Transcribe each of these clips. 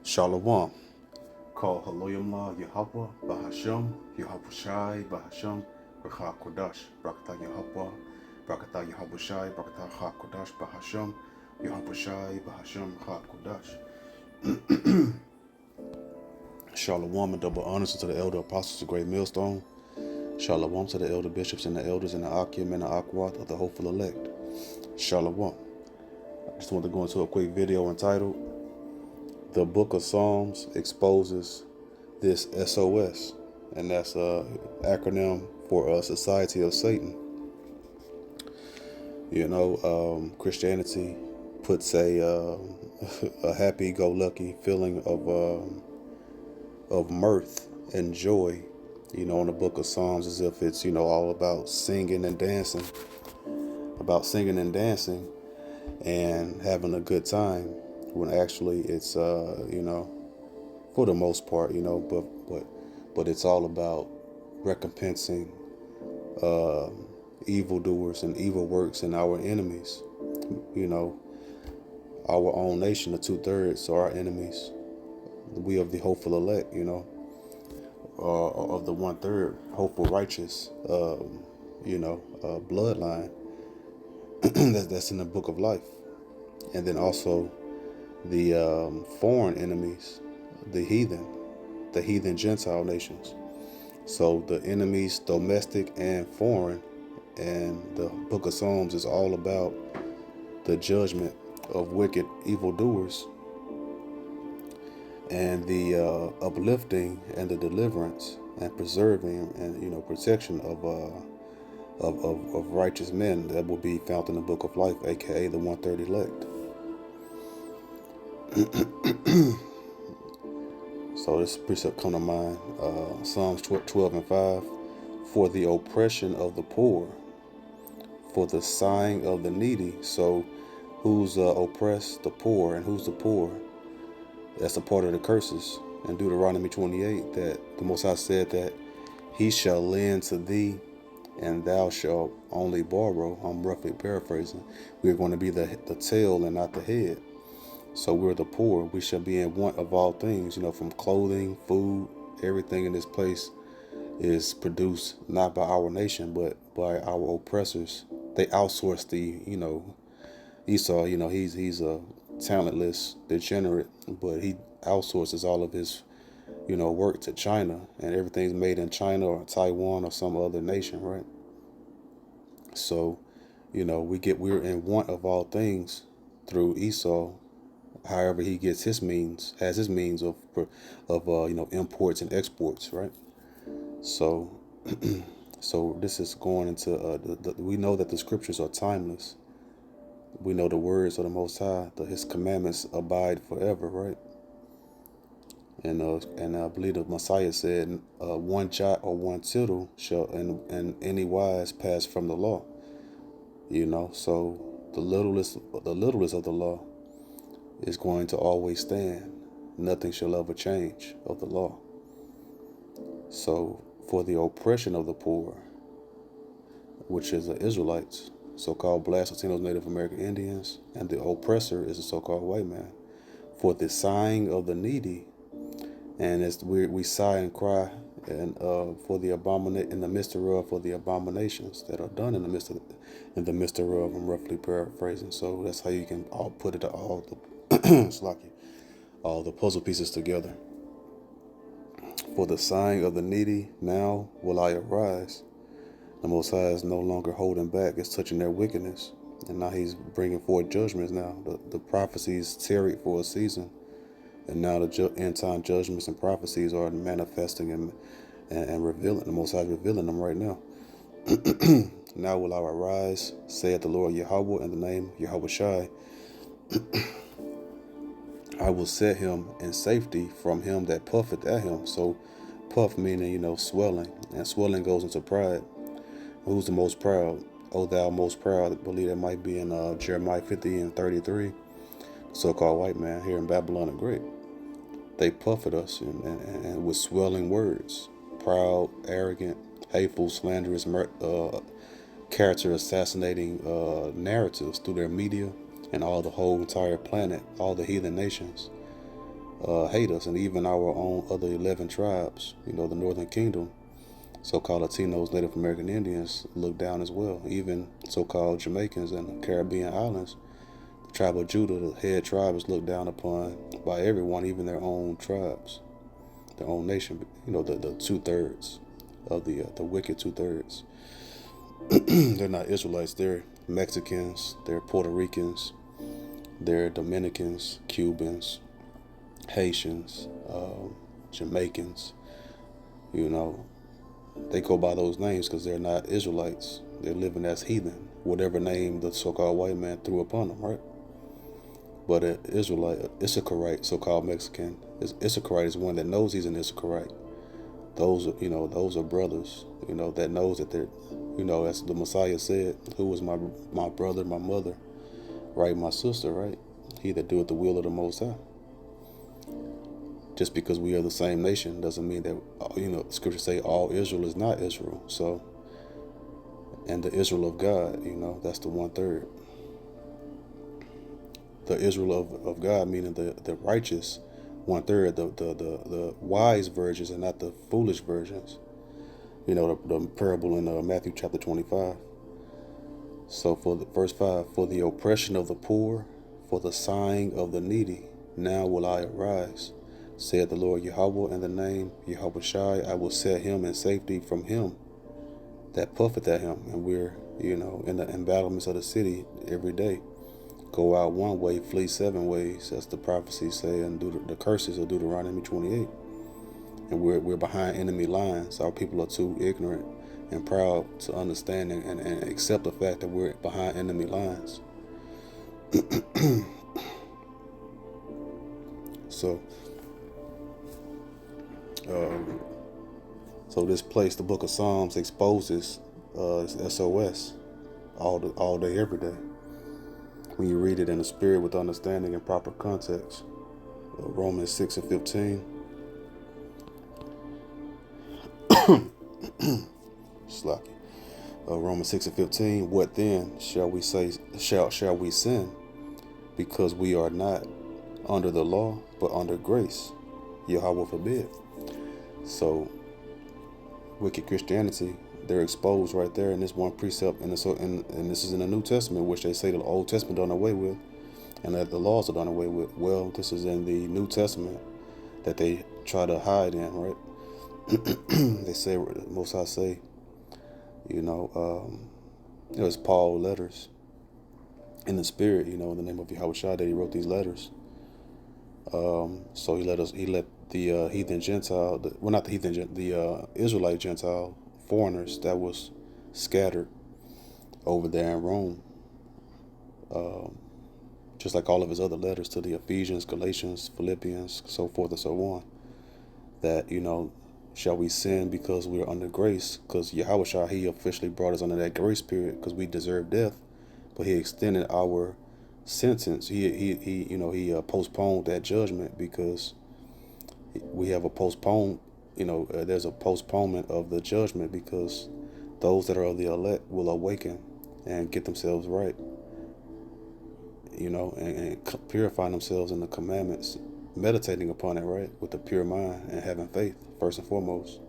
Shalom. Call Haloyamla Yahweh Bahasham Yahweh Shai Bahasham Brakha Kodash Brakata Yahweh Brakata Yahweh Shai Brakata Ha Kodash Bahasham Yahweh Shai Bahasham Ha Kodash. Shalom and double honors to the elder apostles of Great Millstone. Shalom to the elder bishops and the elders and the Akim and the Akwat of the hopeful elect. Shalom. I just want to go into a quick video entitled The Book of Psalms Exposes This S.O.S, and that's a acronym for Society of Satan. Christianity puts a a happy-go-lucky feeling of mirth and joy, in the Book of Psalms, as if it's all about singing and dancing, and having a good time, when actually it's for the most part, but it's all about recompensing evildoers and evil works and our enemies. Our own nation, the 2/3, are our enemies. We of the hopeful elect, of the 1/3 hopeful righteous, bloodline that's in the book of life. And then also the foreign enemies, the heathen Gentile nations. So the enemies, domestic and foreign, and the book of Psalms is all about the judgment of wicked evildoers, and the uplifting and the deliverance and preserving and protection of righteous men that will be found in the book of life, aka the 1/3 elect. So this precept come to mind, Psalms 12:5, for the oppression of the poor, for the sighing of the needy. So who's oppressed? The poor. And who's the poor? That's a part of the curses in Deuteronomy 28, that the Most High said that he shall lend to thee and thou shalt only borrow. I'm roughly paraphrasing. We're going to be the tail and not the head. So we're the poor. We shall be in want of all things, from clothing, food. Everything in this place is produced not by our nation, but by our oppressors. They outsource the, Esau, he's a talentless degenerate, but he outsources all of his, work to China, and everything's made in China or Taiwan or some other nation, right? So, we're in want of all things through Esau. However, he has his means of imports and exports, right? So, so this is going into we know that the scriptures are timeless. We know the words of the Most High, his commandments abide forever, right? And I believe the Messiah said, one jot or one tittle shall in any wise pass from the law. So the littlest of the law is going to always stand. Nothing shall ever change of the law. So for the oppression of the poor, which is the Israelites, so-called blacks, Latinos, Native American Indians, and the oppressor is the so-called white man. For the sighing of the needy, and as we sigh and cry, and for the in the midst thereof, for the abominations that are done in the midst thereof. I'm roughly paraphrasing. So that's how you can all put it all all the puzzle pieces together. For the sighing of the needy, now will I arise. The Most High is no longer holding back. It's touching their wickedness. And now he's bringing forth judgments now. The prophecies tarried for a season. And now the end time judgments and prophecies are manifesting and revealing. The Most High is revealing them right now. Now will I arise, saith the Lord Yahweh, in the name Yahweh Shai. I will set him in safety from him that puffeth at him. So puff meaning, swelling. And swelling goes into pride. Who's the most proud? O thou most proud. I believe that might be in Jeremiah 50:33. So-called white man here in Babylon the Great. They puff at us and with swelling words. Proud, arrogant, hateful, slanderous, character assassinating narratives through their media and all the whole entire planet, all the heathen nations. hate us, and even our own other 11 tribes, the Northern Kingdom, so-called Latinos, Native American Indians, look down as well. Even so-called Jamaicans and the Caribbean islands, the tribe of Judah, the head tribe, is looked down upon by everyone, even their own tribes, their own nation. The 2/3 of the wicked 2/3. They're not Israelites. They're Mexicans. They're Puerto Ricans. They're Dominicans, Cubans, Haitians, Jamaicans. They go by those names because they're not Israelites. They're living as heathen, whatever name the so-called white man threw upon them, right? But an Israelite, Issacharite, so-called Mexican, Issacharite is one that knows he's an Issacharite. Those are brothers, that knows that they're, as the Messiah said, who is my brother, my mother, right, my sister, right? He that doeth the will of the Most High. Just because we are the same nation doesn't mean that, scriptures say all Israel is not Israel. So, and the Israel of God, that's the 1/3. The Israel of God, meaning the righteous 1/3, the wise virgins and not the foolish virgins. The parable in Matthew chapter 25. So for verse 5, for the oppression of the poor, for the sighing of the needy, now will I arise, said the Lord Yahweh, in the name Yahweh Shai, I will set him in safety from him that puffeth at him. And we're, in the embattlements of the city every day. Go out one way, flee 7 ways, as the prophecies say, and do the curses of Deuteronomy 28. And we're behind enemy lines. Our people are too ignorant and proud to understand and accept the fact that we're behind enemy lines. So this place, the book of Psalms, exposes S.O.S. all day, every day. When you read it in the spirit with understanding and proper context. Romans 6:15. Slacky. Romans 6:15. What then shall we say? Shall we sin? Because we are not under the law, but under grace. Yahweh forbid. So, wicked Christianity, they're exposed right there in this one precept, and this is in the New Testament, which they say the Old Testament done away with, and that the laws are done away with. Well, this is in the New Testament that they try to hide in, right? They say, most I say, it was Paul letters in the spirit, in the name of Yahweh Shai, that he wrote these letters. So he let the heathen Gentile, not the heathen, the Israelite Gentile foreigners that was scattered over there in Rome, just like all of his other letters to the Ephesians, Galatians, Philippians, so forth and so on, that, shall we sin because we are under grace? Because Yahweh Shai, he officially brought us under that grace period because we deserve death, but he extended our sentence. He postponed that judgment because we have a postpone. There's a postponement of the judgment because those that are of the elect will awaken and get themselves right. And purify themselves in the commandments, meditating upon it, right, with a pure mind and having faith first and foremost.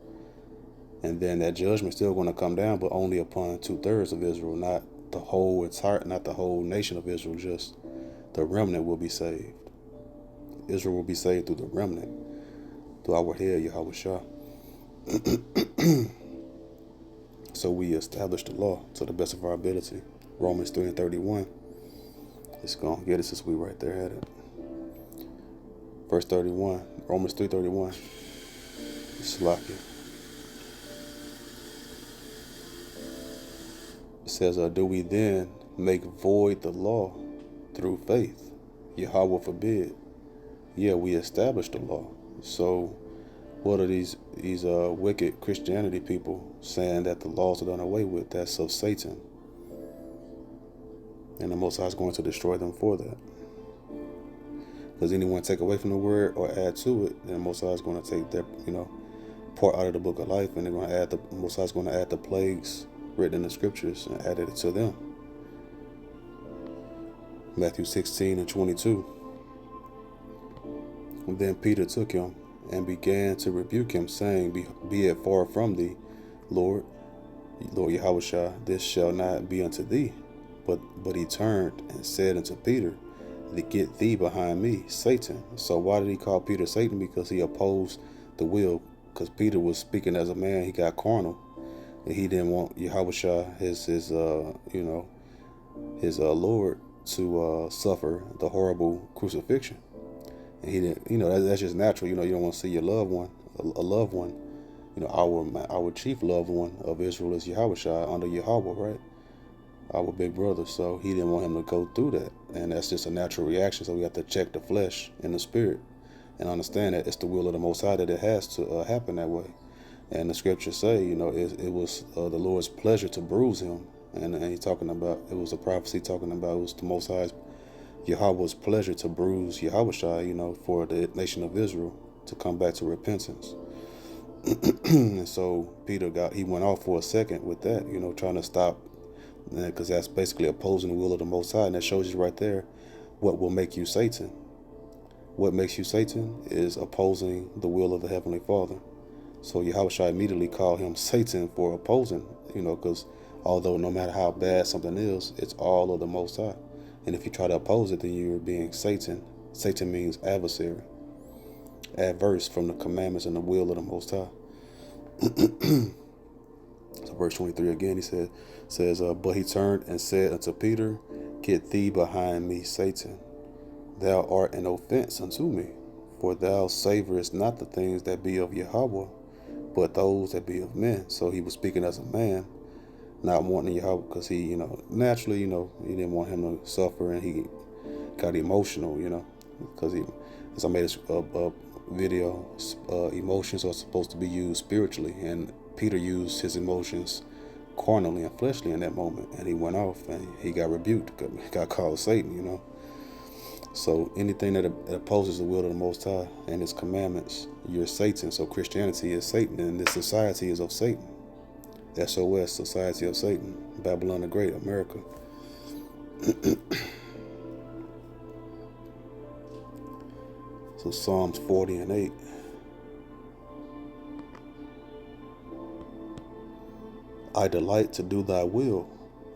And then that judgment still going to come down, but only upon 2/3 of Israel, not the whole not the whole nation of Israel. Just the remnant will be saved. Israel will be saved through the remnant, through our head Yahweh Shah. So we establish the law to the best of our ability. Romans 3:31. It's gonna get it since we right there at it. Verse 31, Romans 3:31. Slacky. It says, do we then make void the law through faith? Yahweh forbid. Yeah, we established the law. So what are these wicked Christianity people saying that the laws are done away with? That's of Satan. And the Most High is going to destroy them for that. Does anyone take away from the word or add to it, then the Most High is going to take their, part out of the book of life, and they're going to add the Most High is going to add the plagues written in the scriptures and add it to them. Matthew 16:22. Then Peter took him and began to rebuke him, saying, be it far from thee, Lord, Lord Yahushua, this shall not be unto thee. But he turned and said unto Peter, get thee behind me, Satan. So why did he call Peter Satan? Because he opposed the will. Because Peter was speaking as a man, he got carnal, and he didn't want Yahushua, his Lord, to suffer the horrible crucifixion. And he didn't, that's just natural. You don't want to see your loved one, a loved one. Our chief loved one of Israel is Yahushua under Yahweh, right? Our big brother. So he didn't want him to go through that, and that's just a natural reaction. So we have to check the flesh and the spirit, and understand that it's the will of the Most High that it has to happen that way. And the scriptures say, it was the Lord's pleasure to bruise him, and he's talking about, it was a prophecy talking about it was the Most High's, Yahweh's pleasure to bruise Yahushua, for the nation of Israel to come back to repentance. And so he went off for a second with that, trying to stop, because that's basically opposing the will of the Most High, and that shows you right there what will make you Satan. What makes you Satan is opposing the will of the Heavenly Father. So Yahushua immediately called him Satan for opposing, because although no matter how bad something is, it's all of the Most High. And if you try to oppose it, then you're being Satan. Satan means adversary, adverse from the commandments and the will of the Most High. So verse 23 again, he says, but he turned and said unto Peter, get thee behind me, Satan. Thou art an offense unto me, for thou savorest not the things that be of Yahweh, but those that be of men. So he was speaking as a man, not wanting Yahweh, because he, naturally, he didn't want him to suffer, and he got emotional, because as I made a video, emotions are supposed to be used spiritually, and Peter used his emotions carnally and fleshly in that moment, and he went off, and he got rebuked, got called Satan, So anything that opposes the will of the Most High and his commandments, you're Satan. So Christianity is Satan, and this society is of Satan. S.O.S, Society of Satan, Babylon the Great, America. So Psalms 40:8. I delight to do thy will,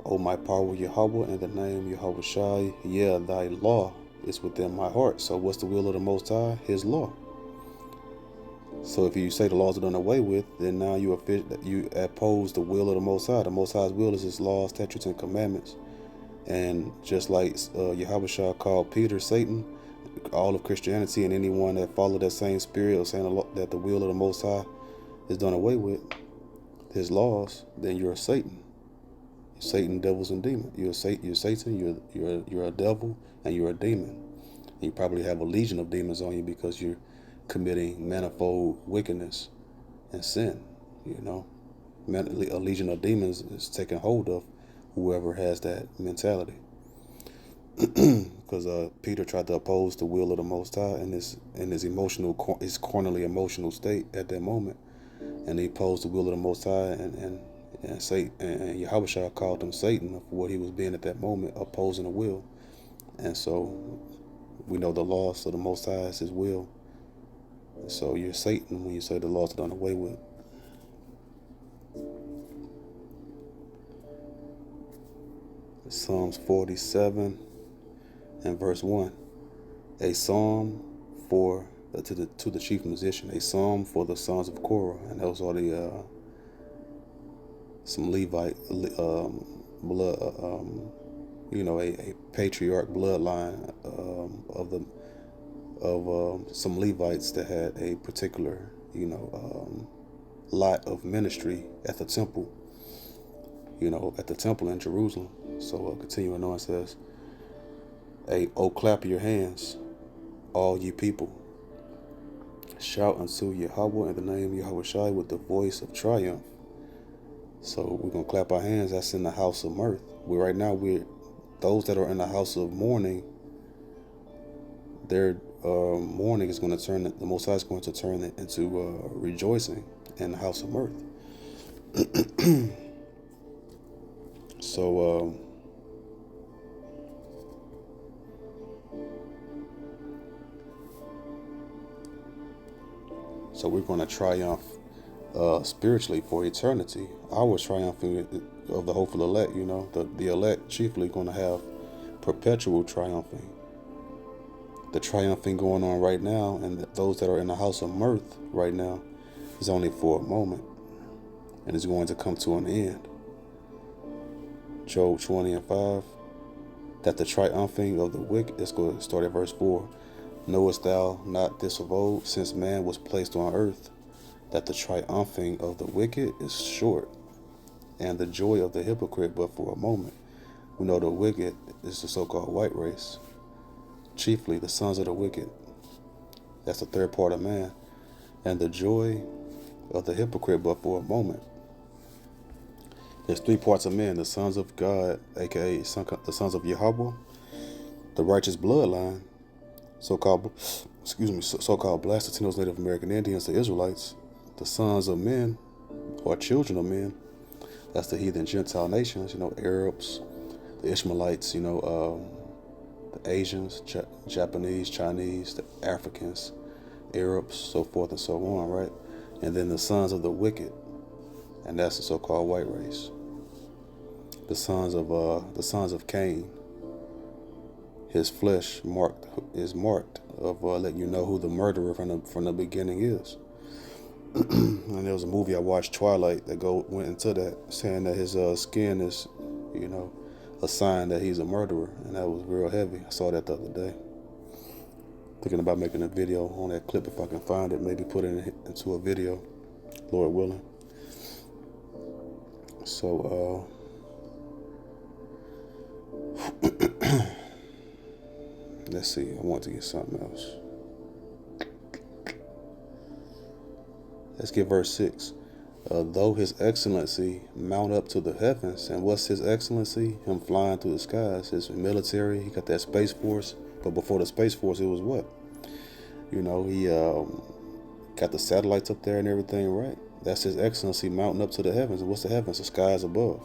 O my power Yahweh, in the name Yahweh Shai. Yeah, thy law is within my heart. So what's the will of the Most High? His law. So if you say the laws are done away with, then now you oppose the will of the Most High. The Most High's will is his laws, statutes, and commandments. And just like Yahushua called Peter Satan, all of Christianity and anyone that followed that same spirit of saying that the will of the Most High is done away with, his laws, then you're a Satan. Satan, devils, and demons. You're Satan. You're a devil, and you're a demon. And you probably have a legion of demons on you because you're committing manifold wickedness and sin. A legion of demons is taking hold of whoever has that mentality. Because Peter tried to oppose the will of the Most High in his carnally emotional state at that moment, and he opposed the will of the Most High, and Satan and Yahushua called him Satan for what he was being at that moment, opposing the will. And so we know the laws of the Most High is his will. And so you're Satan when you say the laws are done away with. Psalms 47 and verse 1. A psalm to the chief musician, a psalm for the sons of Korah. And those are some Levite blood, a patriarch bloodline of some Levites that had a particular lot of ministry at the temple, in Jerusalem. So continuing on, it says, "Oh, clap your hands, all ye people. Shout unto Yahweh in the name of Yahweh Shai with the voice of triumph." So we're going to clap our hands. That's in the house of mirth. We're those that are in the house of mourning, their mourning is going to turn, the Most High is going to turn it into rejoicing in the house of mirth. So So we're going to triumph spiritually for eternity. Our triumphing of the hopeful elect, the elect chiefly going to have perpetual triumphing. The triumphing going on right now, and those that are in the house of mirth right now, is only for a moment, and is going to come to an end. Job 20:5. That the triumphing of the wicked, let's go start at verse 4. Knowest thou not this of old, since man was placed on earth, that the triumphing of the wicked is short, and the joy of the hypocrite but for a moment? We know the wicked is the so-called white race, chiefly the sons of the wicked. That's the third part of man. And the joy of the hypocrite but for a moment. There's three parts of men: the sons of God, aka the sons of Yahweh, the righteous bloodline, so-called Black Latinos, Native American Indians, the Israelites, the sons of men, or children of men. That's the heathen Gentile nations, Arabs, the Ishmaelites, the Asians, Japanese, Chinese, the Africans, Arabs, so forth and so on, right? And then the sons of the wicked, and that's the so-called white race. The sons of Cain. His flesh is marked of letting you know who the murderer from the beginning is. And there was a movie I watched, Twilight, that went into that, saying that his skin is, a sign that he's a murderer, and that was real heavy. I saw that the other day. Thinking about making a video on that clip if I can find it, maybe put it into a video, Lord willing. So, let's see. I want to get something else. Let's get verse 6. Though his excellency mount up to the heavens, and what's his excellency? Him flying through the skies. His military, he got that Space Force. But before the Space Force, it was what? He got the satellites up there and everything, right? That's his excellency mounting up to the heavens. And what's the heavens? The skies above.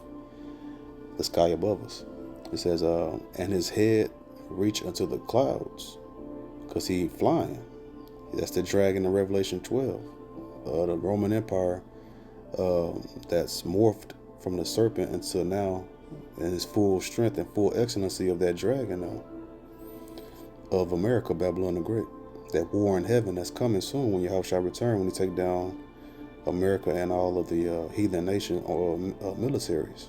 The sky above us. It says, and his head reach unto the clouds, because he flying. That's the dragon in Revelation 12. The Roman Empire that's morphed from the serpent until now in his full strength and full excellency of that dragon now, of America, Babylon the Great. That war in heaven that's coming soon when Yahweh shall return, when he take down America and all of the heathen nation or militaries.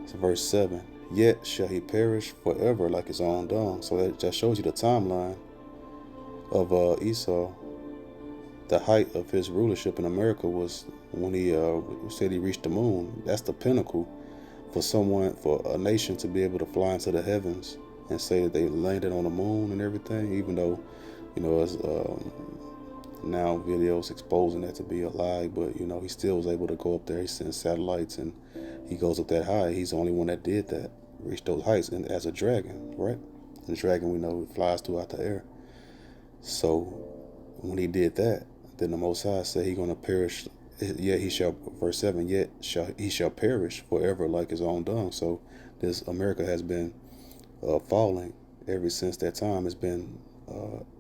So verse 7. Yet shall he perish forever like his own dung. So that just shows you the timeline of Esau. The height of his rulership in America was when he said he reached the moon. That's the pinnacle for a nation to be able to fly into the heavens and say that they landed on the moon and everything, even though, it's now videos exposing that to be a lie, but, he still was able to go up there. He sends satellites and he goes up that high. He's the only one that did that, reached those heights, and as a dragon, right? And the dragon, we know, flies throughout the air. So when he did that, then the Most High said he's going to perish. Yet he shall, verse 7, he shall perish forever like his own dung. So this America has been falling ever since that time. It's been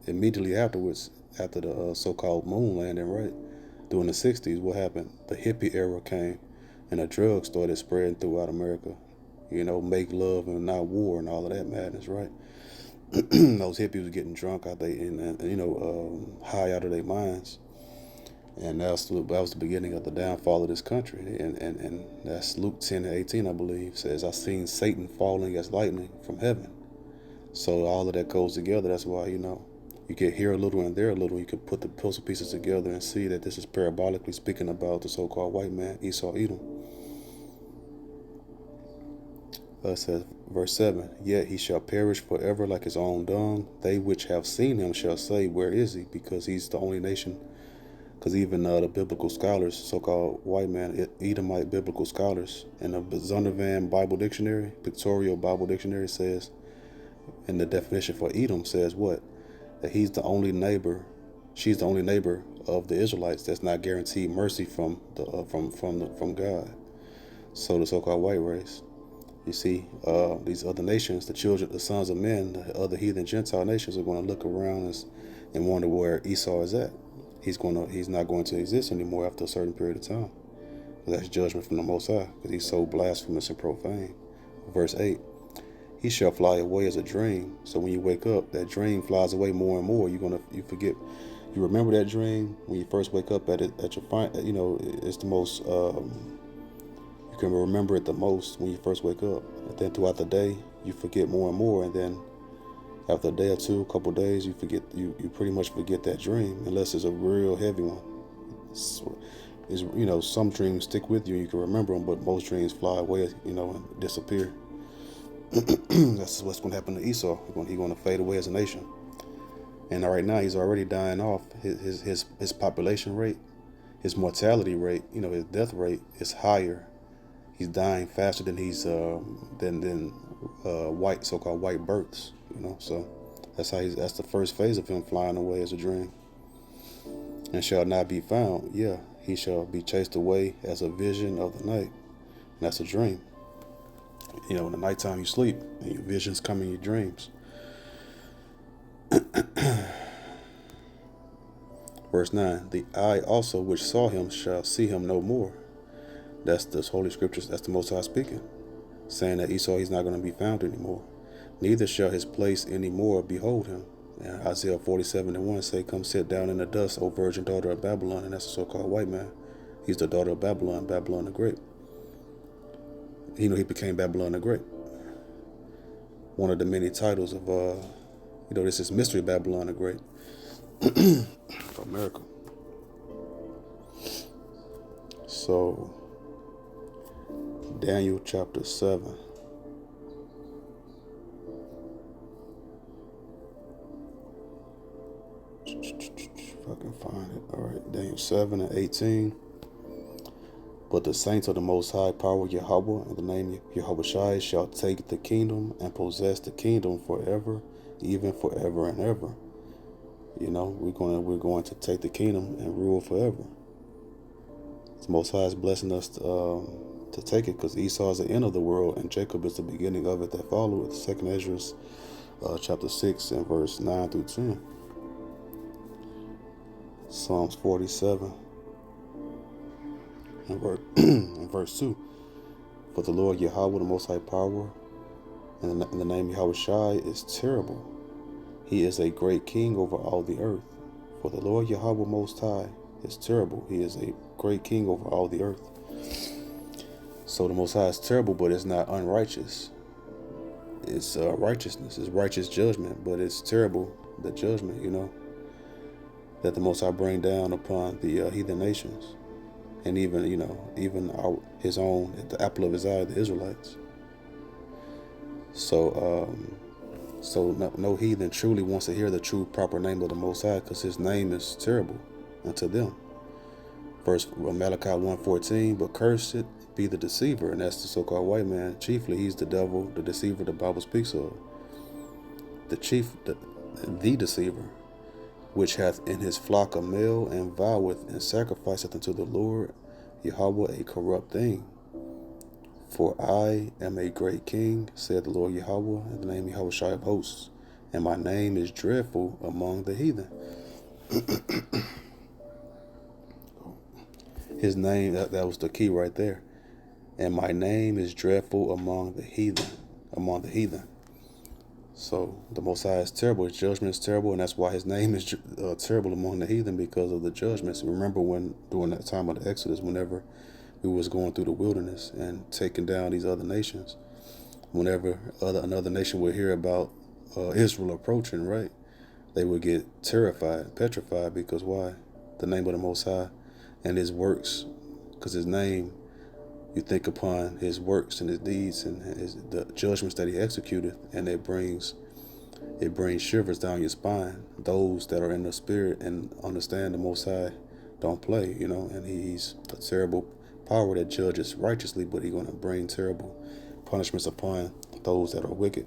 immediately afterwards, after the so-called moon landing, right? During the 60s, what happened? The hippie era came, and the drugs started spreading throughout America. Make love and not war and all of that madness, right? Those hippies were getting drunk out there and high out of their minds. And that was the beginning of the downfall of this country. And that's Luke 10:18, I believe, says, I seen Satan falling as lightning from heaven. So all of that goes together. That's why, you can hear a little and there a little. You can put the puzzle pieces together and see that this is parabolically speaking about the so-called white man, Esau, Edom. It says, verse 7, yet he shall perish forever like his own dung. They which have seen him shall say, where is he? Because he's the only nation. Because even the biblical scholars, so-called white man, Edomite biblical scholars, in the Zondervan Bible Dictionary, Pictorial Bible Dictionary says, and the definition for Edom says what? That he's the only neighbor, she's the only neighbor of the Israelites that's not guaranteed mercy from God. So the so-called white race. You see, these other nations, the sons of men, the other heathen Gentile nations are going to look around and wonder where Esau is at. He's not going to exist anymore after a certain period of time. That's judgment from the Most High, because he's so blasphemous and profane. Verse 8, he shall fly away as a dream. So when you wake up, that dream flies away more and more. You forget. You remember that dream when you first wake up at your fine. It's the most. You can remember it the most when you first wake up. And then throughout the day, you forget more and more. And then after a day or two, a couple of days, you forget. You pretty much forget that dream, unless it's a real heavy one. Some dreams stick with you. You can remember them, but most dreams fly away. And disappear. That's what's going to happen to Esau. He's going to fade away as a nation. And right now, he's already dying off. His population rate, his mortality rate, his death rate is higher. He's dying faster than white so-called white births. So that's the first phase of him flying away as a dream. And shall not be found. Yeah, he shall be chased away as a vision of the night. And that's a dream. In the nighttime you sleep, and your visions come in your dreams. Verse 9, the eye also which saw him shall see him no more. That's the Holy Scriptures. That's the Most High speaking, saying that Esau, he's not going to be found anymore. Neither shall his place any more behold him. And Isaiah 47:1 say, come sit down in the dust, O virgin daughter of Babylon. And that's a so-called white man. He's the daughter of Babylon, Babylon the Great. He became Babylon the Great. One of the many titles of, this is Mystery Babylon the Great. For America. So, Daniel chapter 7. If I can find it. All right, Daniel 7:18. But the saints of the Most High Power Yahweh, in the name Yahweh Shai, shall take the kingdom and possess the kingdom forever, even forever and ever. We're going to take the kingdom and rule forever. The Most High is blessing us to take it, because Esau is the end of the world and Jacob is the beginning of it that follow it. 2nd Ezra chapter 6 and verse 9 through 10. Psalms 47 and verse 2. For the Lord Yahweh, the Most High Power, and the name Yahweh Shai is terrible. He is a great king over all the earth. For the Lord Yahweh Most High is terrible. He is a great king over all the earth. So the Most High is terrible, but it's not unrighteous. It's righteousness. It's righteous judgment, but it's terrible, the judgment, that the Most High bring down upon the heathen nations. And even his own, the apple of his eye, the Israelites. So no heathen truly wants to hear the true proper name of the Most High, because his name is terrible unto them. Verse Malachi 1:14, but cursed be the deceiver, and that's the so-called white man. Chiefly, he's the devil, the deceiver the Bible speaks of. The deceiver, which hath in his flock a male, and voweth and sacrificeth unto the Lord Yahweh a corrupt thing. For I am a great king, said the Lord Yahweh, in the name Yahweh Shai of hosts, and my name is dreadful among the heathen. His name, that was the key right there. And my name is dreadful among the heathen. So the Most High is terrible. His judgment is terrible, and that's why his name is terrible among the heathen, because of the judgments. Remember during that time of the Exodus, whenever we was going through the wilderness and taking down these other nations, whenever another nation would hear about Israel approaching, right, they would get terrified, petrified, because why? The name of the Most High and his works, because his name, you think upon his works and his deeds and the judgments that he executed, and it brings shivers down your spine. Those that are in the spirit and understand the Most High don't play, and he's a terrible power that judges righteously, but he's going to bring terrible punishments upon those that are wicked.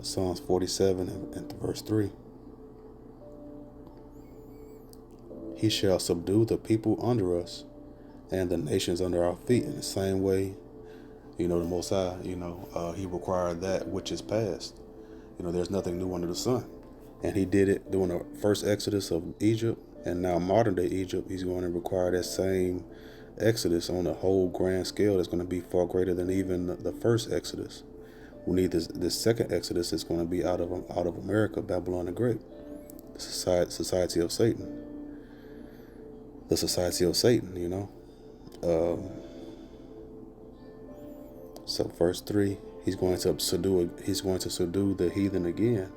Psalms 47 and verse 3. He shall subdue the people under us, and the nations under our feet. In the same way, The Most High, he required that which is past. There's nothing new under the sun. And he did it during the first exodus of Egypt, and now modern day Egypt. He's going to require that same exodus on a whole grand scale that's going to be far greater than even the first exodus. We need this second exodus that's going to be out of America, Babylon the Great, the society of Satan, the society of Satan. So verse 3, he's going to subdue the heathen again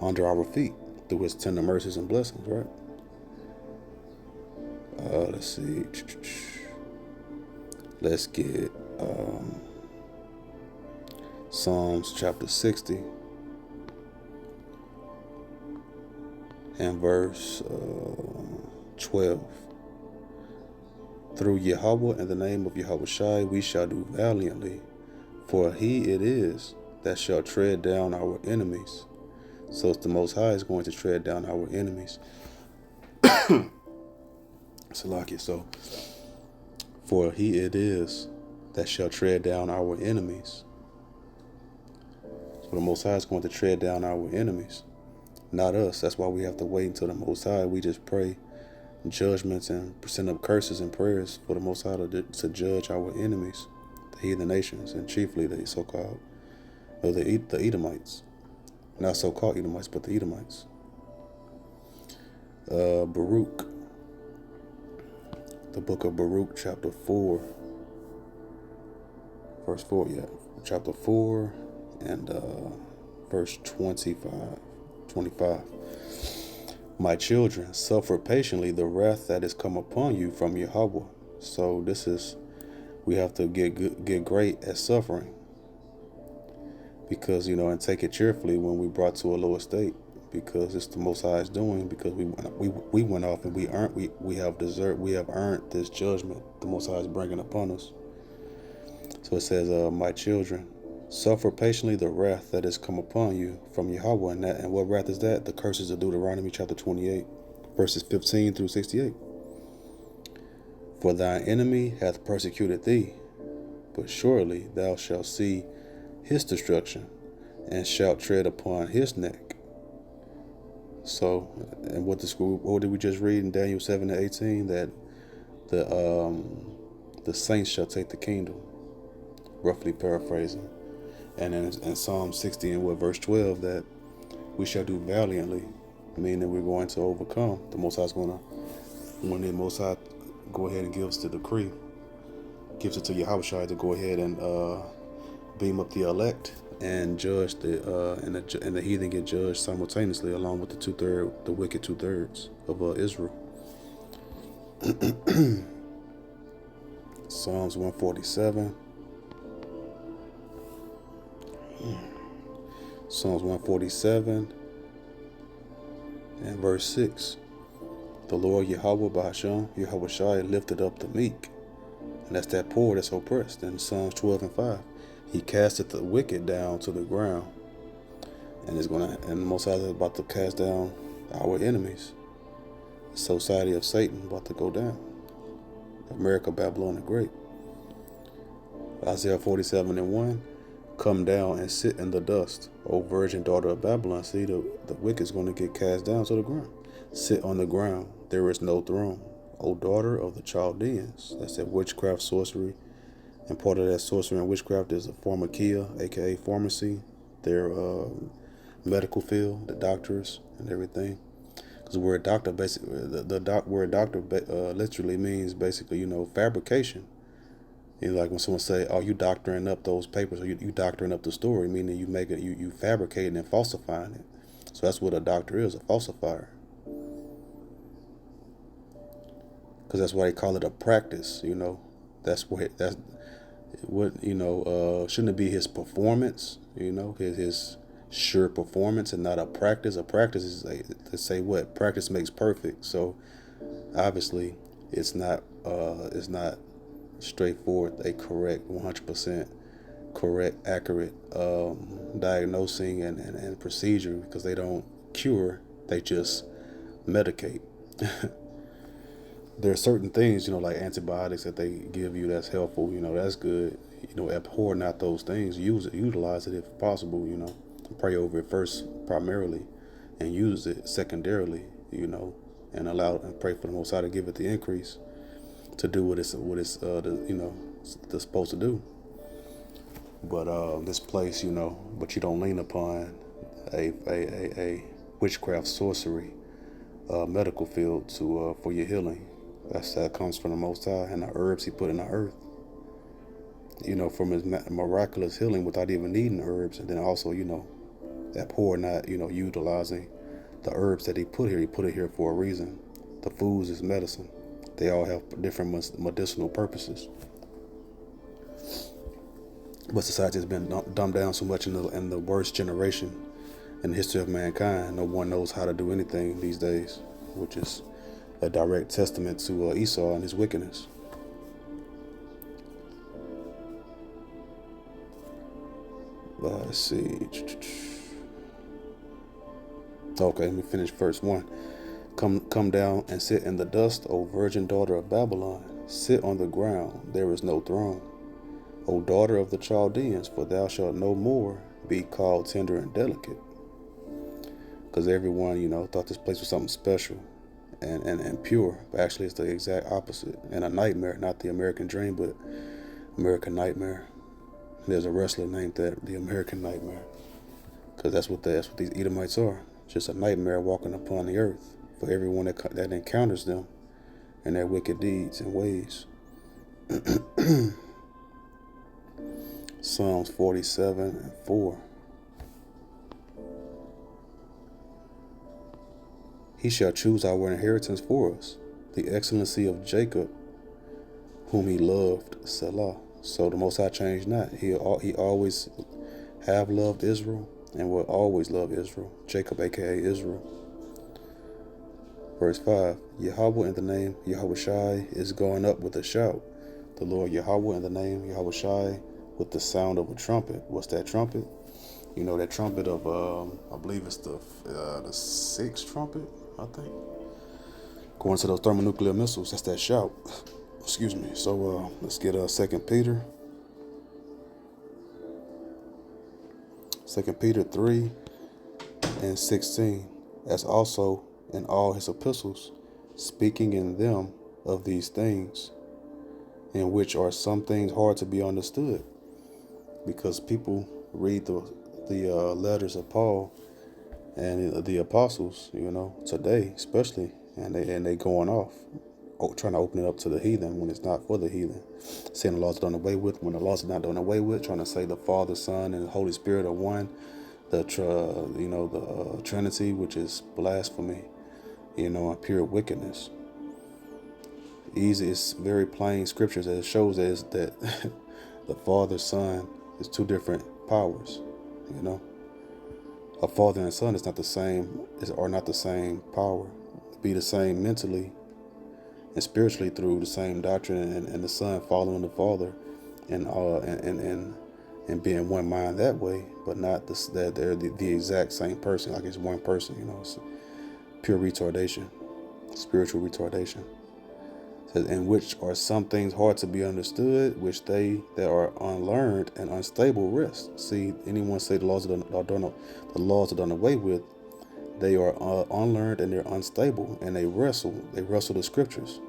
under our feet through his tender mercies and blessings, right? Let's see. Let's get Psalms chapter 60 and verse 12. Through Yahweh and the name of Yahweh Shai we shall do valiantly, for he it is that shall tread down our enemies. So it's the Most High is going to tread down our enemies. Salakia. So, for he it is that shall tread down our enemies. So the Most High is going to tread down our enemies, not us. That's why we have to wait until the Most High. We just pray judgments and send up curses and prayers for the Most High to judge our enemies, the heathen nations, and chiefly the so-called, the Edomites. Not so-called Edomites, but the Edomites. Baruch, the book of Baruch, chapter 4, verse 4, chapter 4 and verse 25. My children, suffer patiently the wrath that is come upon you from Yahweh. So we have to get great at suffering, because and take it cheerfully when we brought to a lower state, because it's the Most High's doing, because we went off and we have earned this judgment the Most High is bringing upon us. So it says, my children, suffer patiently the wrath that is come upon you from Yahweh. And what wrath is that? The curses of Deuteronomy chapter 28, verses 15 through 68. For thine enemy hath persecuted thee, but surely thou shalt see his destruction, and shalt tread upon his neck. So, and what did we just read in Daniel 7:18? That the saints shall take the kingdom, roughly paraphrasing. And in Psalm 60 and verse 12, that we shall do valiantly, meaning that we're going to overcome. The Most High is going to, when the Most High go ahead and gives the decree, gives it to Yahushua to go ahead and beam up the elect and judge and the heathen get judged simultaneously, along with the wicked 2/3 of Israel. Psalms 147. Psalms 147 and verse 6. The Lord Yahweh Bahasham, Yahweh Shai, lifted up the meek. And that's that poor that's oppressed. In Psalms 12 and 5. He casteth the wicked down to the ground. And the Most High is about to cast down our enemies. The society of Satan about to go down. America, Babylon the Great. Isaiah 47 and 1. Come down and sit in the dust, O virgin daughter of Babylon. See, the wicked is going to get cast down to the ground. Sit on the ground. There is no throne. O daughter of the Chaldeans. That's that witchcraft, sorcery. And part of that sorcery and witchcraft is a pharmakia, aka pharmacy. Their medical field, the doctors and everything. Because the word doctor basically, word doctor literally means basically, fabrication. Like when someone say, "Oh, you doctoring up those papers," or you doctoring up the story," meaning you fabricating and falsifying it. So that's what a doctor is, a falsifier. Because that's why they call it a practice. That's what shouldn't it be his performance? His sure performance and not a practice. A practice is to say what practice makes perfect. So obviously, it's not straightforward, a correct 100% correct, accurate diagnosing and procedure, because they don't cure, they just medicate. There are certain things, like antibiotics that they give you that's helpful, that's good, abhor not those things. Utilize it if possible. Pray over it first, primarily, and use it secondarily. And allow and pray for the Most High to give it the increase to do it's supposed to do. But this place, but you don't lean upon a witchcraft, sorcery, medical field to for your healing. That comes from the Most High and the herbs He put in the earth. From His miraculous healing without even needing herbs, and then also, abhor not, utilizing the herbs that He put here. He put it here for a reason. The foods is medicine. They all have different medicinal purposes. But society has been dumbed down so much in the worst generation in the history of mankind. No one knows how to do anything these days, which is a direct testament to Esau and his wickedness. Let's see. Okay, let me finish verse 1. Come down and sit in the dust, O virgin daughter of Babylon. Sit on the ground, there is no throne. O daughter of the Chaldeans, for thou shalt no more be called tender and delicate. Because everyone, thought this place was something special and pure. But actually, it's the exact opposite. And a nightmare, not the American dream, but American nightmare. There's a wrestler named that, the American Nightmare. Because that's what these Edomites are. Just a nightmare walking upon the earth for everyone that encounters them and their wicked deeds and ways. Psalms 47:4. He shall choose our inheritance for us, the excellency of Jacob, whom He loved, Selah. So the Most High changed not. He always have loved Israel and will always love Israel. Jacob, aka Israel. Verse 5. Yahweh in the name Yahweh Shai is going up with a shout. The Lord Yahweh in the name Yahweh Shai with the sound of a trumpet. What's that trumpet? That trumpet of I believe it's the sixth trumpet, I think. Going to those thermonuclear missiles, that's that shout. Excuse me. So let's get 2 Peter. 2 Peter 3:16. As also in all his epistles, speaking in them of these things, in which are some things hard to be understood, because people read the letters of Paul and the apostles, today especially, and they going off, trying to open it up to the heathen when it's not for the heathen, saying the laws are done away with when the laws are not done away with, trying to say the Father, Son, and the Holy Spirit are one, the Trinity, which is blasphemy, and pure wickedness. It's very plain scriptures that shows us that the Father, Son is two different powers. A father and son is not the same, are not the same power. Be the same mentally and spiritually through the same doctrine, and the son following the father, and being one mind that way, but not that they're the exact same person, like it's one person. It's pure retardation, spiritual retardation. In which are some things hard to be understood, which they that are unlearned and unstable rest. See, anyone say the laws are done away with, they are unlearned and they're unstable, and they wrestle the scriptures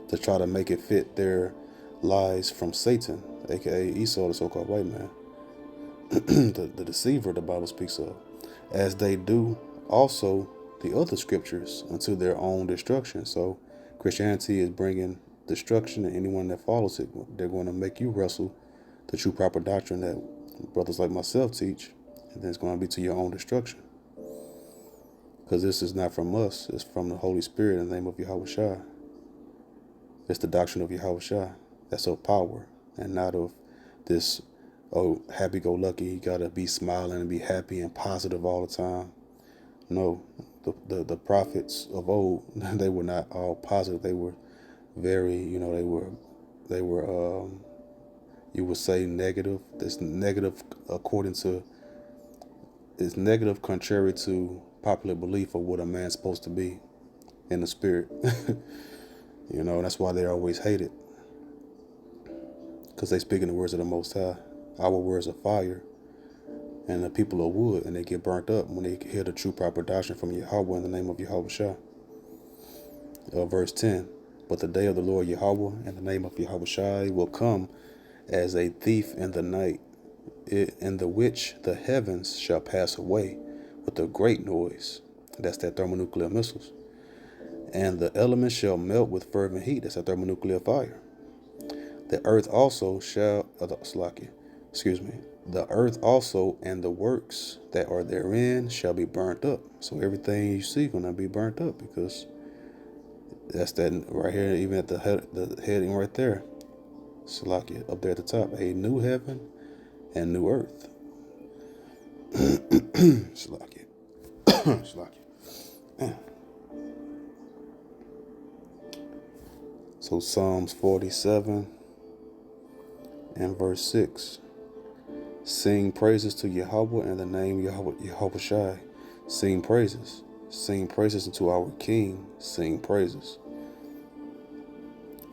to try to make it fit their lies from Satan, aka Esau, the so-called white man, the deceiver the Bible speaks of, as they do also the other scriptures unto their own destruction. So Christianity is bringing destruction, and anyone that follows it, they're going to make you wrestle the true proper doctrine that brothers like myself teach, and then it's going to be to your own destruction. Because this is not from us, it's from the Holy Spirit in the name of Yahweh Shai. It's the doctrine of Yahweh Shai. That's of power, and not of this, happy-go-lucky, you got to be smiling and be happy and positive all the time. No, the prophets of old, they were not all positive. They were very, they were you would say negative. It's negative it's negative contrary to popular belief of what a man's supposed to be in the spirit. That's why they're always hated. because they speaking the words of the Most High. Our words are fire, and the people are wood, and they get burnt up when they hear the true proper doctrine from Yahweh in the name of Yahweh Shah. Verse 10, but the day of the Lord Yahweh in the name of Yahweh Shai will come as a thief in the night, in the which the heavens shall pass away with a great noise. That's that thermonuclear missiles. And the elements shall melt with fervent heat. That's a thermonuclear fire. The earth also shall, excuse me, the earth also and the works that are therein shall be burnt up. So everything you see gonna be burnt up, because that's that right here, even at the heading right there. Salakia, up there at the top, a new heaven and new earth. Salakia. Salakia. So Psalms 47 and verse 6. Sing praises to Yahweh in the name Yahweh Shai. Sing praises. Sing praises unto our King. Sing praises.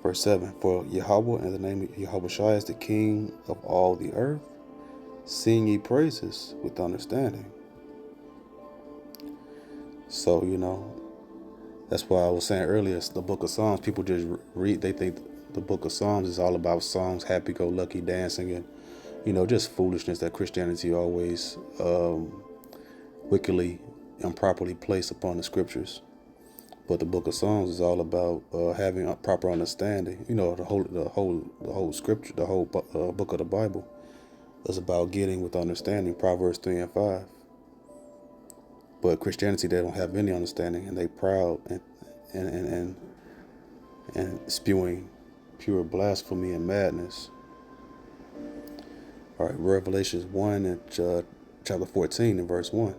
Verse 7. For Yahweh in the name Yahweh Shai is the King of all the earth. Sing ye praises with understanding. So, that's why I was saying earlier, the book of Psalms, people just read, they think the book of Psalms is all about songs, happy-go-lucky dancing, and, just foolishness that Christianity always wickedly, improperly placed upon the scriptures. But the book of Psalms is all about having a proper understanding. The whole scripture, the whole book of the Bible is about getting with understanding. Proverbs 3 and 5. But Christianity, they don't have any understanding, and they proud and spewing pure blasphemy and madness. All right, Revelations 1 and chapter 14 and verse 1.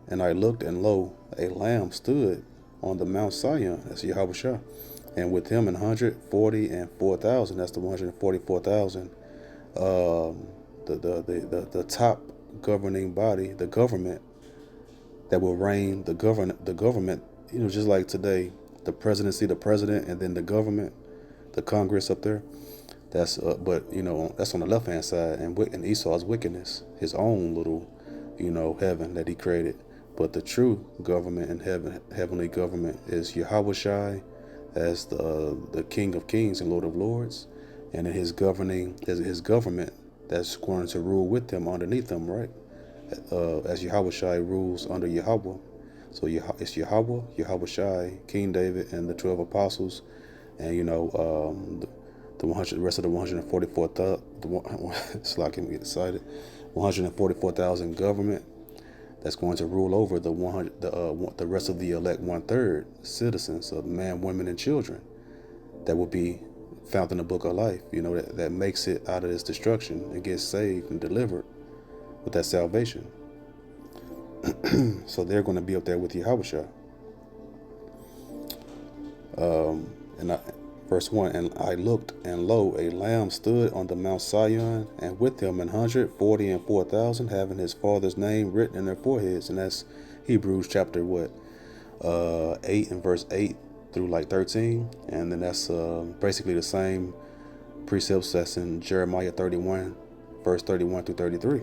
And I looked, and lo, a lamb stood on the Mount Zion, that's Yahweh Shah, and with him 144,000, that's the 144,000, the top governing body, the government that will reign, the government, just like today, the presidency, the president, and then the government, the Congress up there. That's but that's on the left hand side, and Esau's wickedness, his own little, heaven that he created. But the true government in heaven, heavenly government, is Yahweh Shai as the King of Kings and Lord of Lords, and in his government that's going to rule with him, underneath him, right? As Yahweh Shai rules under Yahweh. So it's Yahweh Shai, King David, and the 12 apostles, and the rest of the 144,000. It's like him get excited. 144,000 government that's going to rule over the rest of the elect 1/3 citizens of men, women, and children that will be found in the book of life. That makes it out of this destruction and gets saved and delivered with that salvation. So they're going to be up there with Yahweh. Verse 1, and I looked, and lo, a lamb stood on the Mount Zion, and with him 144,000, having his father's name written in their foreheads. And that's Hebrews chapter 8 and verse 8 through like 13. And then that's basically the same precepts that's in Jeremiah 31, verse 31 through 33.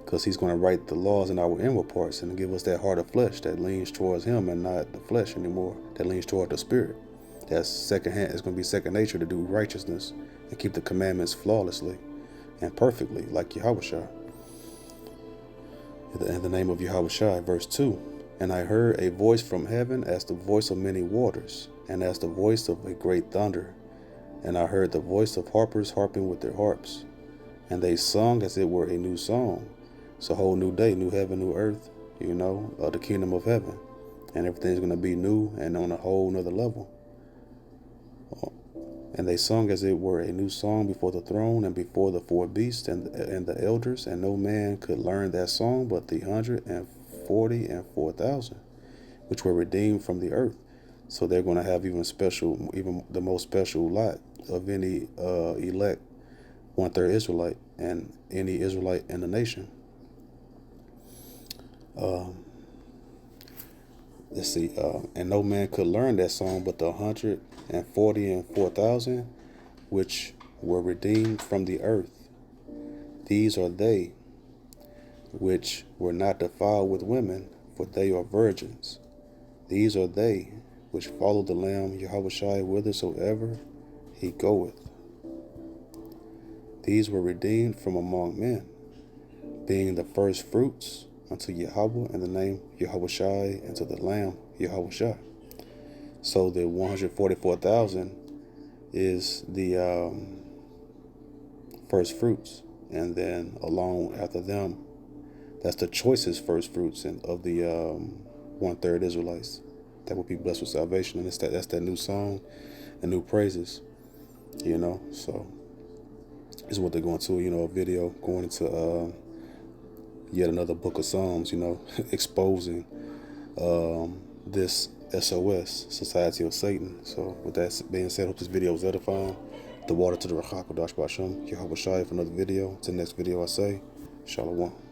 Because he's going to write the laws in our inward parts and give us that heart of flesh that leans towards him and not the flesh anymore, that leans toward the spirit. That's secondhand. It's going to be second nature to do righteousness and keep the commandments flawlessly and perfectly, like Yahweh Shai. In the name of Yahweh Shai, verse 2. And I heard a voice from heaven as the voice of many waters, and as the voice of a great thunder. And I heard the voice of harpers harping with their harps. And they sung as it were a new song. It's a whole new day, new heaven, new earth, the kingdom of heaven. And everything's going to be new and on a whole nother level. And they sung as it were a new song before the throne and before the four beasts and the elders, and no man could learn that song but the 144,000, which were redeemed from the earth. So they're going to have even the most special lot of any elect 1/3 Israelite and any Israelite in the nation. Let's see, and no man could learn that song but the 144,000, which were redeemed from the earth. These are they which were not defiled with women, for they are virgins. These are they which follow the Lamb Yahushua whithersoever he goeth. These were redeemed from among men, being the first fruits unto Yahweh in the name Yahushua and to the Lamb Yahushua. So the 144,000 is the first fruits, and then along after them, that's the choicest first fruits of the 1/3 Israelites that will be blessed with salvation, and that's that new song and new praises, So this is what they're going to, a video going into yet another book of Psalms, exposing this S.O.S, Society of Satan. So with that being said, I hope this video was edifying. The water to the Rachak Dash Bashem, Yahweh Shai for another video. To the next video I say, Shalom.